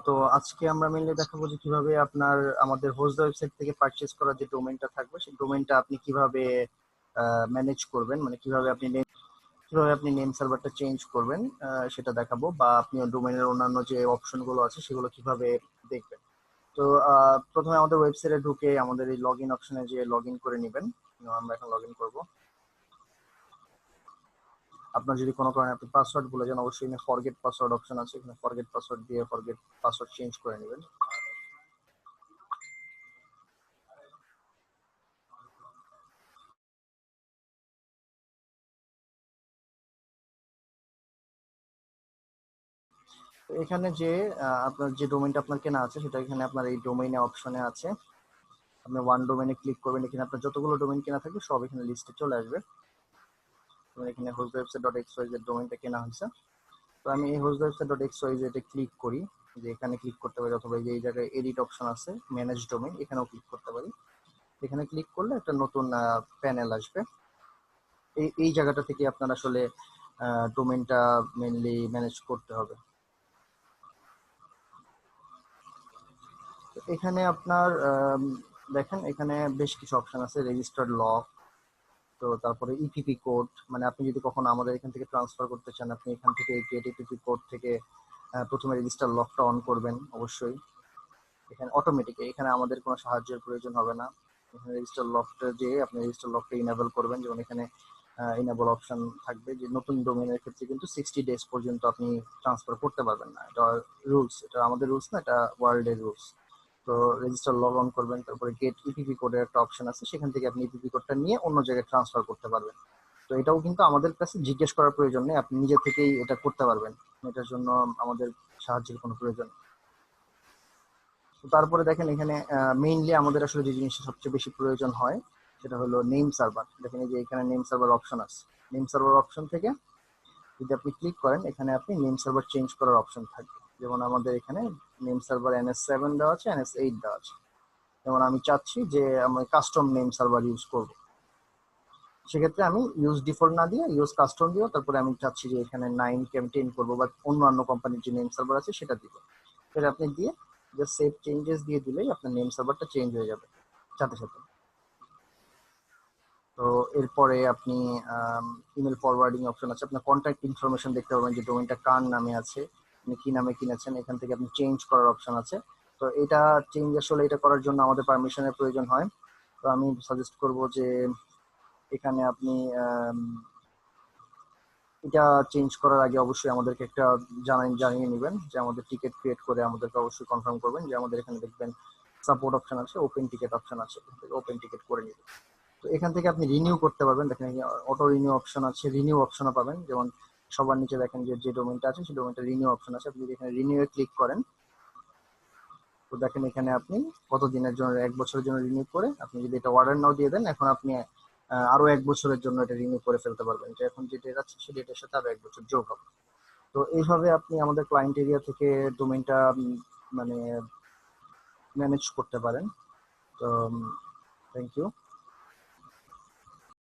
তো আজকে আমরা মেইনলি দেখাবো যে কিভাবে আপনার আমাদের হোস্ট ওয়েবসাইট থেকে পারচেজ করা যে ডোমেইনটা থাকবে সেই ডোমেইনটা আপনি কিভাবে ম্যানেজ করবেন, মানে কিভাবে আপনি নেম সার্ভারটা চেঞ্জ করবেন, সেটা দেখাবো। বা আপনি ডোমেইনের অন্যান্য যে অপশন গুলো আছে সেগুলো কিভাবে দেখবেন। তো প্রথমে আমাদের ওয়েবসাইটে ঢুকে আমাদের এই লগ ইন অপশনে যে লগ ইন করে নেবেন। আমরা এখন লগ ইন করবো। আপনার যদি কোনো কারণে আপনি পাসওয়ার্ড ভুলে যান, অবশ্যই এখানে ফরগেট পাসওয়ার্ড অপশন আছে, এখানে ফরগেট পাসওয়ার্ড দিয়ে ফরগেট পাসওয়ার্ড চেঞ্জ করে নেবেন। তো এখানে যে আপনার যে ডোমেইনটা আপনার কেনা আছে সেটা এখানে আপনার এই ডোমেইনে অপশনে আছে। আপনি ওয়ান ডোমেইনে ক্লিক করবেন, এখানে আপনার যতগুলো ডোমেইন কেনা থাকবে সব এখানে লিস্টে চলে আসবে। তোমার এখানে hostwebsite.xyz ডোমেইনটা কেনা হয়েছে। তো আমি এই hostwebsite.xyz এ ক্লিক করি, যে এখানে ক্লিক করতে পারি, অথবা এই জায়গায় এডিট অপশন আছে ম্যানেজ ডোমেইন, এখানেও ক্লিক করতে পারি। এখানে ক্লিক করলে একটা নতুন প্যানেল আসবে। এই জায়গাটা থেকে আপনার আসলে ডোমেইনটা মেইনলি ম্যানেজ করতে হবে। তো এখানে আপনার দেখেন এখানে বেশ কিছু অপশন আছে, রেজিস্টার্ড লক, তো তারপরে ইপিপি কোড, মানে আপনি যদি কখনো আমাদের এখান থেকে ট্রান্সফার করতে চান, আপনি এখান থেকে গেট ইপিপি কোড থেকে প্রথমে রেজিস্টার লকটা অন করবেন অবশ্যই। এখানে অটোমেটিক, এখানে আমাদের কোনো সাহায্যের প্রয়োজন হবে না। এখানে রেজিস্টার লকটা যে আপনি রেজিস্টার লকটা ইনেবল করবেন, যেমন এখানে ইনেবল অপশন থাকবে যে নতুন ডোমেইনের ক্ষেত্রে কিন্তু 60 ডেজ পর্যন্ত আপনি ট্রান্সফার করতে পারবেন না। এটা রুলস, এটা আমাদের রুলস না, এটা ওয়ার্ল্ডের রুলস। তো রেজিস্টার লগ অন করবেন, তারপরে গেট ইপিপি কোডের একটা অপশন আছে, সেখান থেকে আপনি ইপিপি কোডটা নিয়ে অন্য জায়গায় ট্রান্সফার করতে পারবেন। তো এটাও কিন্তু আমাদের কাছে জিজ্ঞেস করার প্রয়োজন নেই, আপনি নিজে থেকেই এটা করতে পারবেন। এটার জন্য আমাদের সাহায্যের কোনো প্রয়োজন নেই। তো তারপরে দেখেন এখানে মেইনলি আমাদের আসলে যে জিনিসটা সবচেয়ে বেশি প্রয়োজন হয় সেটা হলো নেম সার্ভার। দেখেন এই যে এখানে নেম সার্ভার অপশন আছে, নেম সার্ভার অপশন থেকে যদি আপনি ক্লিক করেন, এখানে আপনি নেম সার্ভার চেঞ্জ করার অপশন থাকবে। যেমন আমাদের এখানে নেম সার্ভার NS7 দেওয়া আছে, NS8 দেওয়া আছে। যেমন আমি চাচ্ছি যে আমি কাস্টম নেম সার্ভার ইউজ করব, সেক্ষেত্রে আমি ইউজ ডিফল্ট না দিয়ে ইউজ কাস্টম দিব। তারপরে আমি চাচ্ছি যে এখানে 9 কে আমি 10 করবো, বা অন্য কোম্পানির যে নেম সার্ভার আছে সেটা দিব। সেটা আপনি দিয়ে জাস্ট সেভ চেঞ্জেস দিয়ে দিলেই আপনার নেম সার্ভারটা চেঞ্জ হয়ে যাবে সাথে সাথে। তো এরপরে আপনি ইমেল ফরওয়ার্ডিং অপশন আছে, আপনার কন্ট্যাক্ট ইনফরমেশন দেখতে পাবেন যে ডোমেইনটা কার নামে আছে, আপনি কি নামে কিনেছেন, এখান থেকে আপনি চেঞ্জ করার অপশন আছে। তো এটা চেঞ্জ আসলে এটা করার জন্য আমাদের পারমিশনের প্রয়োজন হয়। তো আমি সাজেস্ট করব যে এখানে আপনি এটা চেঞ্জ করার আগে অবশ্যই আমাদেরকে একটা জানিয়ে নেবেন, যে আমাদের টিকিট ক্রিয়েট করে আমাদেরকে অবশ্যই কনফার্ম করবেন যে আমাদের এখানে দেখবেন সাপোর্ট অপশন আছে, ওপেন টিকিট অপশন আছে, ওপেন টিকিট করে নেবেন। তো এখান থেকে আপনি রিনিউ করতে পারবেন, দেখেন অটো রিনিউ অপশন আছে, রিনিউ অপশনও পাবেন। যেমন সবার নিচে দেখেন যে যে ডোমেইনটা আছে সেই ডোমেইনটা রিনিউ অপশন আছে, আপনি যদি এখানে রিনিউ এ ক্লিক করেন, তো দেখেন এখানে আপনি কত দিনের জন্য, 1 বছরের জন্য রিনিউ করে আপনি যদি এটা অর্ডার নাও দিয়ে দেন, এখন আপনি আরো 1 বছরের জন্য এটা রিনিউ করে ফেলতে পারবেন, যে এখন যে ডেট আছে সেই ডেটের সাথে আরো 1 বছর যোগ হবে। তো এইভাবে আপনি আমাদের ক্লায়েন্ট এরিয়া থেকে ডোমেইনটা মানে ম্যানেজ করতে পারেন। তো থ্যাংক ইউ।